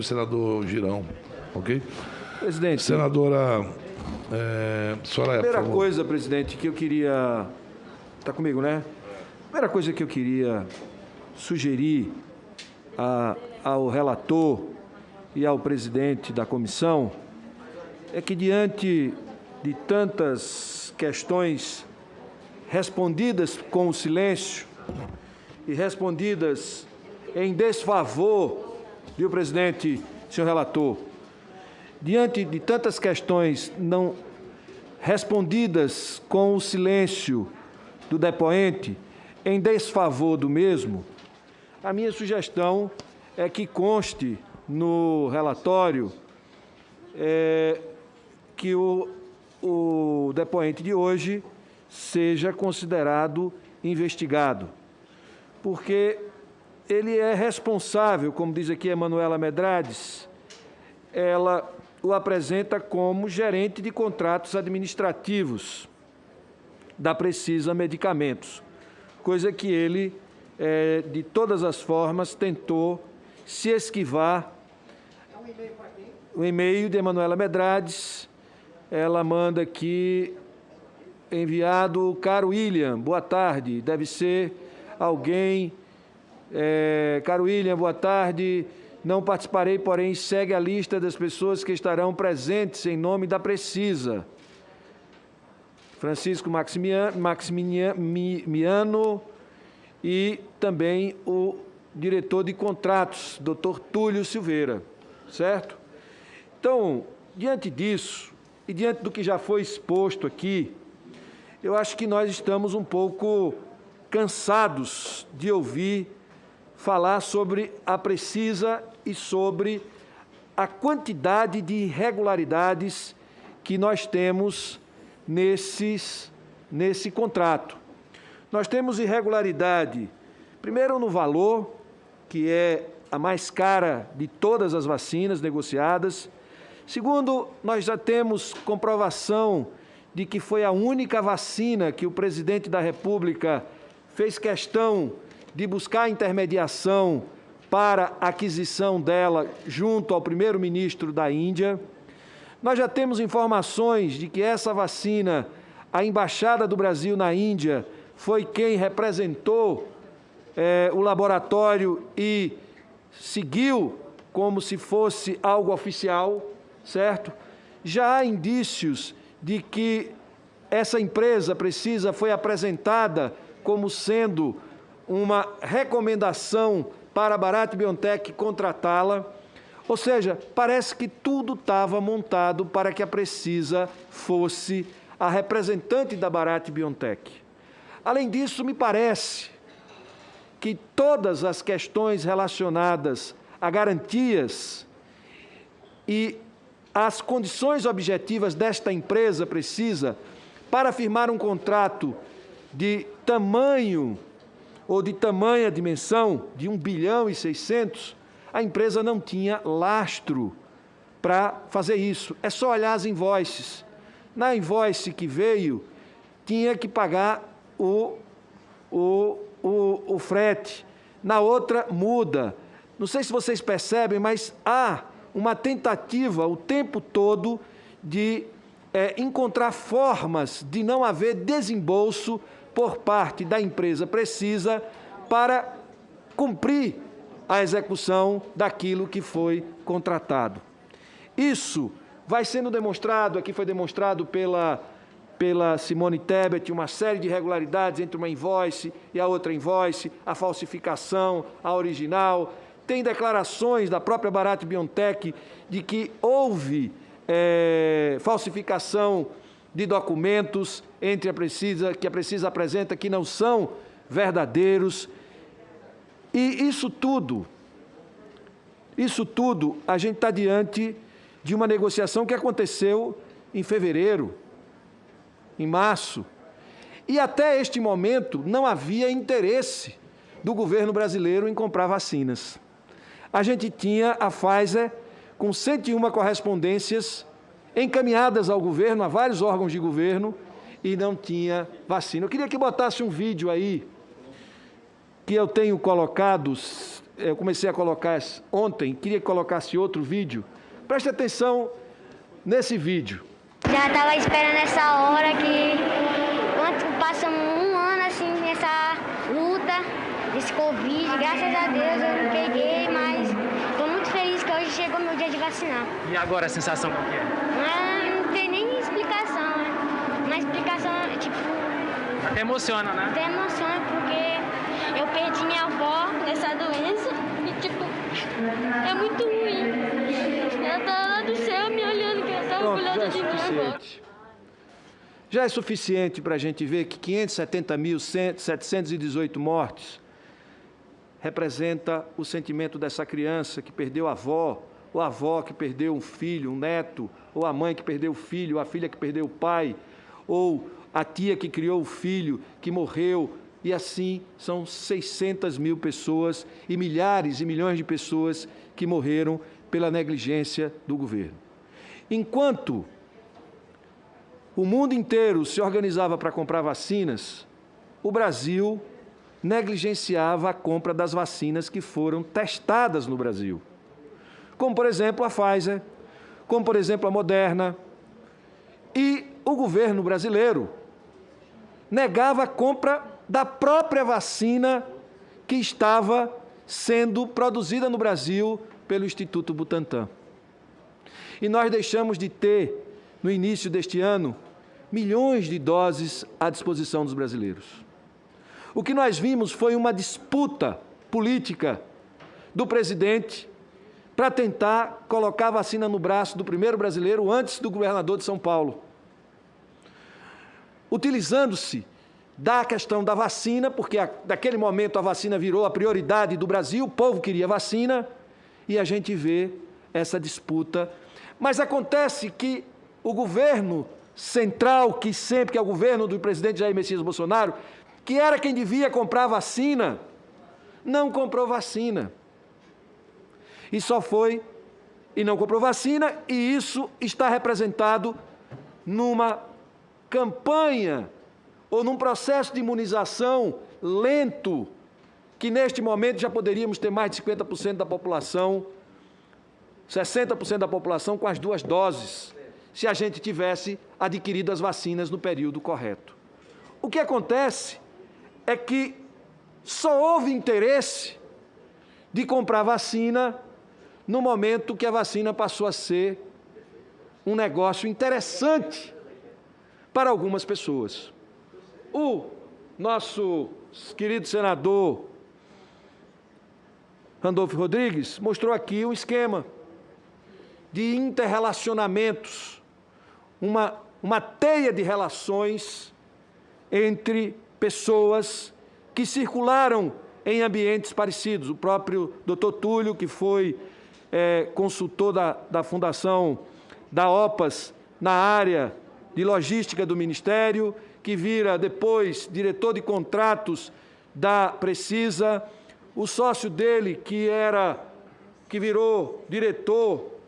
Senador Girão, ok? Presidente, Senadora Soraya, primeira coisa, presidente, que eu queria... Está comigo, né? Primeira coisa que eu queria sugerir ao relator e ao presidente da comissão é que, diante de tantas questões respondidas com o silêncio e respondidas em desfavor, viu, presidente, senhor relator, diante de tantas questões não respondidas com o silêncio do depoente em desfavor do mesmo, a minha sugestão é que conste no relatório que o depoente de hoje seja considerado investigado, porque ele é responsável, como diz aqui a Emanuela Medrades, ela o apresenta como gerente de contratos administrativos da Precisa Medicamentos, coisa que ele, de todas as formas, tentou se esquivar. O e-mail de Emanuela Medrades, ela manda aqui, enviado, caro William, boa tarde, deve ser alguém... caro William, boa tarde. Não participarei, porém, segue a lista das pessoas que estarão presentes em nome da Precisa. Francisco Maximiano e também o diretor de contratos, doutor Túlio Silveira, certo? Então, diante disso e diante do que já foi exposto aqui, eu acho que nós estamos um pouco cansados de ouvir falar sobre a Precisa e sobre a quantidade de irregularidades que nós temos nesse contrato. Nós temos irregularidade, primeiro, no valor, que é a mais cara de todas as vacinas negociadas. Segundo, nós já temos comprovação de que foi a única vacina que o presidente da República fez questão de buscar intermediação para a aquisição dela junto ao primeiro-ministro da Índia. Nós já temos informações de que essa vacina, a Embaixada do Brasil na Índia, foi quem representou o laboratório e seguiu como se fosse algo oficial, certo? Já há indícios de que essa empresa Precisa foi apresentada como sendo uma recomendação para a Bharat BioNTech contratá-la. Ou seja, parece que tudo estava montado para que a Precisa fosse a representante da Bharat BioNTech. Além disso, me parece que todas as questões relacionadas a garantias e as condições objetivas desta empresa Precisa para firmar um contrato de tamanho ou de tamanha dimensão de 1,6 bilhão, a empresa não tinha lastro para fazer isso. É só olhar as invoices. Na invoice que veio, tinha que pagar o frete. Na outra, muda. Não sei se vocês percebem, mas há uma tentativa o tempo todo de encontrar formas de não haver desembolso por parte da empresa Precisa para cumprir a execução daquilo que foi contratado. Isso vai sendo demonstrado, aqui foi demonstrado pela Simone Tebet, uma série de irregularidades entre uma invoice e a outra invoice, a falsificação, a original. Tem declarações da própria Bharat BioNTech de que houve falsificação de documentos entre que a Precisa apresenta que não são verdadeiros. E isso tudo, a gente está diante de uma negociação que aconteceu em fevereiro, em março, e até este momento não havia interesse do governo brasileiro em comprar vacinas. A gente tinha a Pfizer com 101 correspondências encaminhadas ao governo, a vários órgãos de governo, e não tinha vacina. Eu queria que botasse um vídeo aí, que eu tenho colocado eu comecei a colocar ontem, queria que colocasse outro vídeo. Preste atenção nesse vídeo. Já estava esperando essa hora que passamos um ano assim nessa luta desse Covid. Graças a Deus eu não peguei, mas estou muito feliz que hoje chegou meu dia de vacinar. E agora a sensação qual que é? Não tem nem explicação, né? Uma explicação, tipo... Até emociona, né? Até emociona porque eu perdi minha avó nessa doença e, tipo, é muito ruim. Ela tá lá do céu me olhando, que ela tá orgulhosa de mim agora. Já é suficiente para a gente ver que 570.718 mortes representa o sentimento dessa criança que perdeu a avó, ou a avó que perdeu um filho, um neto, ou a mãe que perdeu o filho, ou a filha que perdeu o pai, ou a tia que criou o filho, que morreu, e assim são 600 mil pessoas e milhares e milhões de pessoas que morreram pela negligência do governo. Enquanto o mundo inteiro se organizava para comprar vacinas, o Brasil negligenciava a compra das vacinas que foram testadas no Brasil, como, por exemplo, a Pfizer, como, por exemplo, a Moderna, e o governo brasileiro negava a compra da própria vacina que estava sendo produzida no Brasil pelo Instituto Butantan. E nós deixamos de ter, no início deste ano, milhões de doses à disposição dos brasileiros. O que nós vimos foi uma disputa política do presidente para tentar colocar a vacina no braço do primeiro brasileiro antes do governador de São Paulo, utilizando-se da questão da vacina, porque naquele momento a vacina virou a prioridade do Brasil, o povo queria vacina, e a gente vê essa disputa. Mas acontece que o governo central, que sempre que é o governo do presidente Jair Messias Bolsonaro, que era quem devia comprar vacina, não comprou vacina. E só foi e não comprou vacina, e isso está representado numa campanha ou num processo de imunização lento, que neste momento já poderíamos ter mais de 50% da população, 60% da população com as 2 doses, se a gente tivesse adquirido as vacinas no período correto. O que acontece é que só houve interesse de comprar vacina no momento que a vacina passou a ser um negócio interessante para algumas pessoas. O nosso querido senador Randolfo Rodrigues mostrou aqui um esquema de interrelacionamentos, uma teia de relações entre pessoas que circularam em ambientes parecidos. O próprio Dr. Túlio, que foi consultor da Fundação da OPAS na área de logística do Ministério, que vira depois diretor de contratos da Precisa, o sócio dele, que virou diretor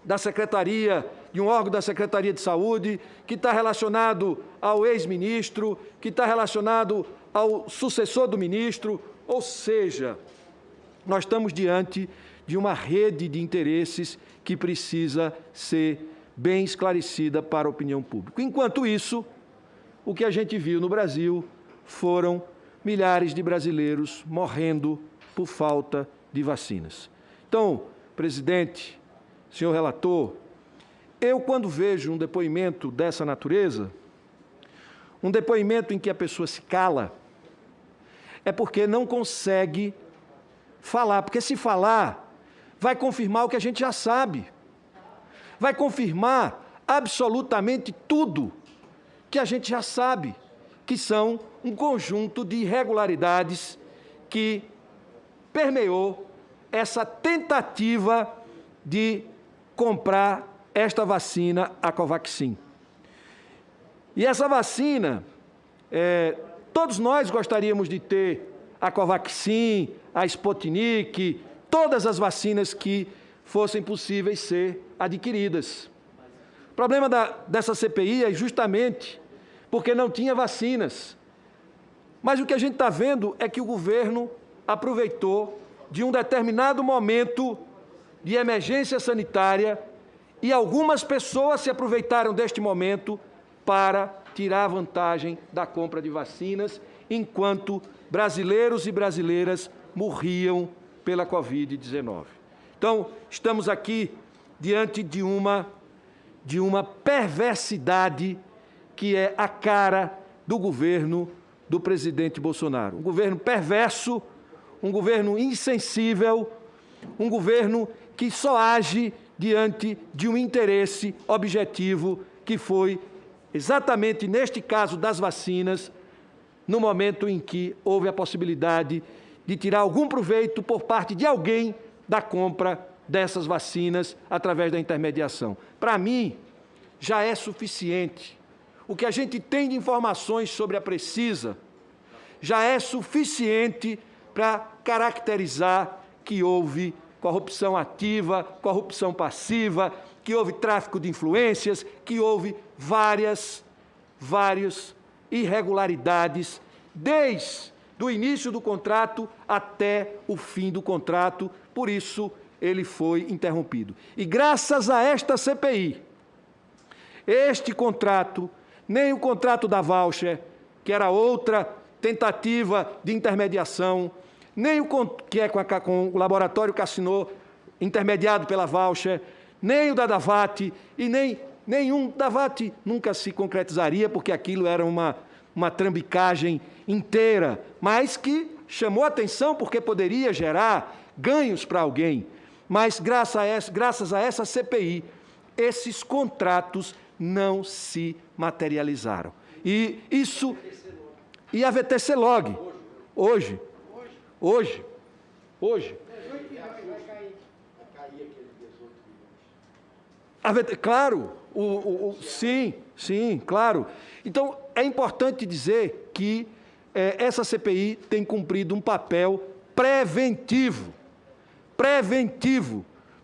da Secretaria, de um órgão da Secretaria de Saúde, que está relacionado ao ex-ministro, que está relacionado ao sucessor do ministro, ou seja, nós estamos diante de uma rede de interesses que precisa ser bem esclarecida para a opinião pública. Enquanto isso, o que a gente viu no Brasil foram milhares de brasileiros morrendo por falta de vacinas. Então, presidente, senhor relator, eu, quando vejo um depoimento dessa natureza, um depoimento em que a pessoa se cala, é porque não consegue falar, porque se falar, vai confirmar o que a gente já sabe, vai confirmar absolutamente tudo que a gente já sabe, que são um conjunto de irregularidades que permeou essa tentativa de comprar esta vacina, a Covaxin. E essa vacina, todos nós gostaríamos de ter a Covaxin, a Sputnik, todas as vacinas que fossem possíveis ser adquiridas. O problema dessa CPI é justamente porque não tinha vacinas. Mas o que a gente está vendo é que o governo aproveitou de um determinado momento de emergência sanitária e algumas pessoas se aproveitaram deste momento para tirar vantagem da compra de vacinas, enquanto brasileiros e brasileiras morriam pela Covid-19. Então, estamos aqui diante de uma perversidade que é a cara do governo do presidente Bolsonaro. Um governo perverso, um governo insensível, um governo que só age diante de um interesse objetivo, que foi exatamente neste caso das vacinas, no momento em que houve a possibilidade de tirar algum proveito por parte de alguém da compra dessas vacinas através da intermediação. Para mim, já é suficiente. O que a gente tem de informações sobre a Precisa já é suficiente para caracterizar que houve corrupção ativa, corrupção passiva, que houve tráfico de influências, que houve várias irregularidades desde o início do contrato até o fim do contrato. Por isso, ele foi interrompido. E graças a esta CPI, este contrato, nem o contrato da voucher, que era outra tentativa de intermediação, nem o que é com o laboratório que assinou, intermediado pela voucher, nem o da Davat, e nenhum Davat nunca se concretizaria, porque aquilo era uma trambicagem inteira, mas que chamou atenção porque poderia gerar ganhos para alguém. Mas, graças a essa CPI, esses contratos não se materializaram. E a VTC Log, hoje. Claro, sim, claro. Então, é importante dizer que essa CPI tem cumprido um papel preventivo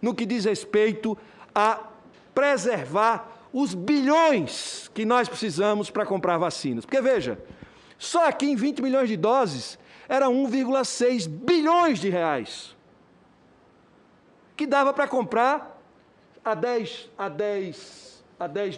no que diz respeito a preservar os bilhões que nós precisamos para comprar vacinas. Porque, veja, só aqui em 20 milhões de doses era 1,6 bilhões de reais, que dava para comprar a 10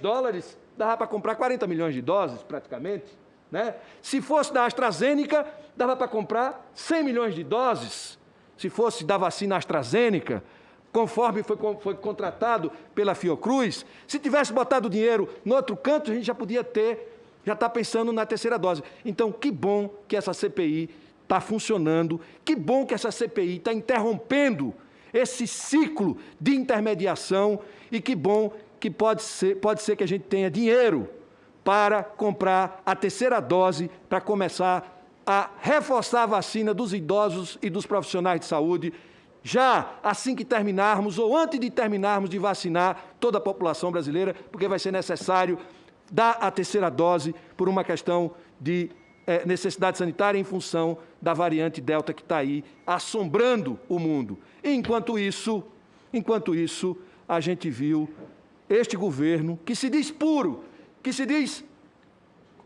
dólares, dava para comprar 40 milhões de doses, praticamente, né? Se fosse da AstraZeneca, dava para comprar 100 milhões de doses, se fosse da vacina AstraZeneca, conforme foi contratado pela Fiocruz. Se tivesse botado dinheiro no outro canto, a gente já está pensando na terceira dose. Então, que bom que essa CPI está funcionando, que bom que essa CPI está interrompendo esse ciclo de intermediação, e que bom que pode ser que a gente tenha dinheiro para comprar a terceira dose, para começar a reforçar a vacina dos idosos e dos profissionais de saúde, já assim que terminarmos, ou antes de terminarmos de vacinar toda a população brasileira, porque vai ser necessário dar a terceira dose por uma questão de necessidade sanitária em função da variante Delta que está aí assombrando o mundo. E, enquanto isso, a gente viu este governo que se diz puro, que se diz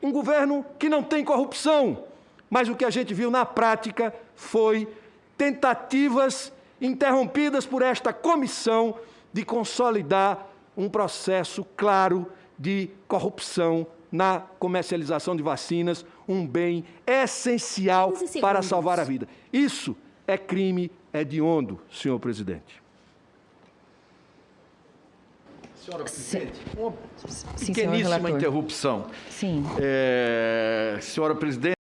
um governo que não tem corrupção, mas o que a gente viu na prática foi tentativas interrompidas por esta comissão de consolidar um processo claro de corrupção na comercialização de vacinas, um bem essencial para salvar a vida. Isso é crime hediondo, senhor presidente. Senhora presidente, uma Sim, pequeníssima senhor relator. interrupção. Sim. Senhora presidente,